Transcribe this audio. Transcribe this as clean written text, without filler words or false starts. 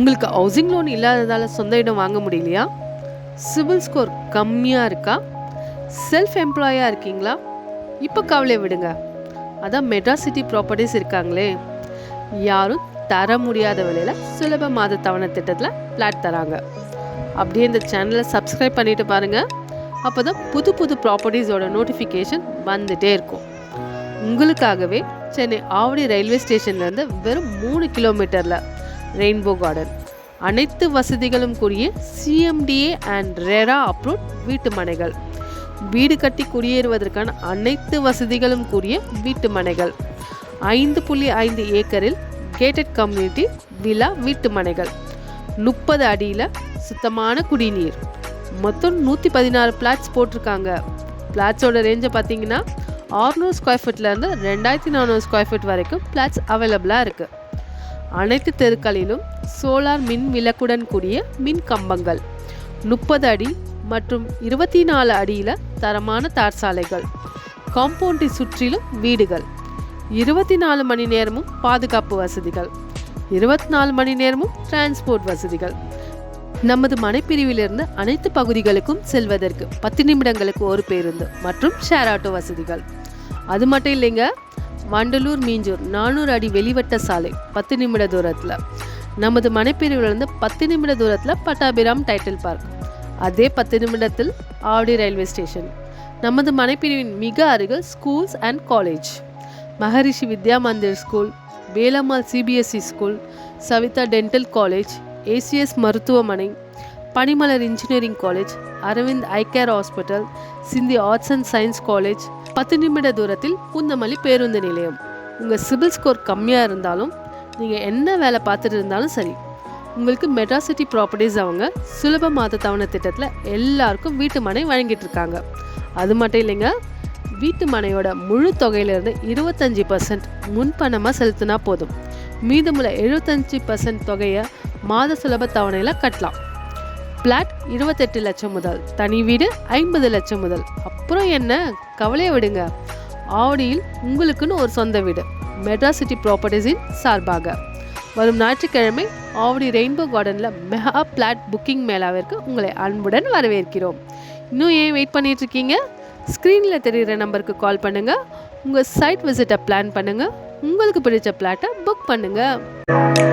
உங்களுக்கு housing loan இல்லாததால் சொந்த இடம் வாங்க முடியலையா? சிபில் ஸ்கோர் கம்மியாக இருக்கா? செல்ஃப் எம்ப்ளாயாக இருக்கீங்களா? இப்போ கவலையை விடுங்க. அதான் மெட்ராஸ் சிட்டி ப்ராப்பர்ட்டிஸ் இருக்காங்களே, யாரும் தர முடியாத விலையில் சுலப மாத தவணை திட்டத்தில் பிளாட் தராங்க. அப்படியே இந்த சேனலை சப்ஸ்கிரைப் பண்ணிட்டு பாருங்கள். அப்போ தான் புது புது ப்ராப்பர்ட்டிஸோட நோட்டிஃபிகேஷன் வந்துகிட்டே இருக்கும். உங்களுக்காகவே சென்னை ஆவடி ரயில்வே ஸ்டேஷன்லேருந்து வெறும் 3 கிலோமீட்டரில் ரெயின்போ கார்டன், அனைத்து வசதிகளும் கூடிய சிஎம்டிஏ அண்ட் ரெரா அப்ரூவ்ட் வீட்டு மனைகள், வீடு கட்டி குடியேறுவதற்கான அனைத்து வசதிகளும் கூடிய வீட்டு மனைகள், 5.5 ஏக்கரில் கேட்டட் கம்யூனிட்டி வில்லா வீட்டு மனைகள், 30 அடியில் சுத்தமான குடிநீர், மொத்தம் 116 பிளாட்ஸ் போட்டிருக்காங்க. பிளாட்ஸோட ரேஞ்சை பார்த்தீங்கன்னா 600 ஸ்கொயர் ஃபீட்லேருந்து 2400 ஸ்கொயர் ஃபீட் வரைக்கும் பிளாட்ஸ் அவைலபிளாக இருக்குது. அனைத்து தெருக்களிலும் சோலார் மின் விளக்குடன் கூடிய மின் கம்பங்கள், 30 அடி மற்றும் 24 அடியில் தரமான தார் சாலைகள், காம்பவுண்டை சுற்றிலும் வீடுகள், 24 மணி நேரமும் பாதுகாப்பு வசதிகள், 24 மணி நேரமும் டிரான்ஸ்போர்ட் வசதிகள். நமது மனைப்பிரிவிலிருந்து அனைத்து பகுதிகளுக்கும் செல்வதற்கு 10 நிமிடங்களுக்கு ஒரு பேருந்து மற்றும் ஷேர் ஆட்டோ வசதிகள். அது மட்டும் இல்லைங்க, வண்டலூர் மீஞ்சூர் 400 அடி வெளிவட்ட சாலை 10 நிமிட தூரத்தில், நமது மனைப்பிரிவிலிருந்து 10 நிமிட தூரத்தில் பட்டாபிராம் டைட்டில் பார்க், அதே 10 நிமிடத்தில் ஆவடி ரயில்வே ஸ்டேஷன். நமது மனைப்பிரிவின் மிக அருகில் schools and college, Maharishi Vidya Mandir school, Velammal CBSE school, Saveetha dental college, ACS மருத்துவமனை, Panimalar engineering college, Aravind eye care hospital, Sindhi arts and science college, 10 நிமிட தூரத்தில் பூந்தமல்லி பேருந்து நிலையம். உங்கள் சிபில் ஸ்கோர் கம்மியாக இருந்தாலும் நீங்கள் என்ன வேலை பார்த்துட்டு இருந்தாலும் சரி, உங்களுக்கு மெட்ராஸ் சிட்டி ப்ராப்பர்ட்டிஸ் அவங்க சுலப மாத தவணை திட்டத்தில் எல்லாருக்கும் வீட்டு மனை வழங்கிட்டு இருக்காங்க. அது மட்டும் இல்லைங்க, வீட்டு மனையோட முழு தொகையிலிருந்து 25% முன்பணமாக செலுத்தினா போதும். மீதமுள்ள 75% தொகையை மாத சுலப தவணையில் கட்டலாம். பிளாட் 28 லட்சம் முதல், தனி வீடு 50 லட்சம் முதல். அப்புறம் என்ன, கவலையை விடுங்க. ஆவடியில் உங்களுக்குன்னு ஒரு சொந்த வீடு மெட்ராஸ் சிட்டி ப்ராப்பர்ட்டிஸின் சார்பாக வரும் ஞாயிற்றுக்கிழமை ஆவடி ரெயின்போ கார்டனில் மெகா பிளாட் புக்கிங் மேளாவிற்கு உங்களை அன்புடன் வரவேற்கிறோம். இன்னும் ஏன் வெயிட் பண்ணிட்டு இருக்கீங்க? ஸ்க்ரீனில் தெரிகிற நம்பருக்கு கால் பண்ணுங்கள். உங்கள் சைட் விசிட்டை பிளான் பண்ணுங்கள். உங்களுக்கு பிடிச்ச பிளாட்டை புக் பண்ணுங்கள்.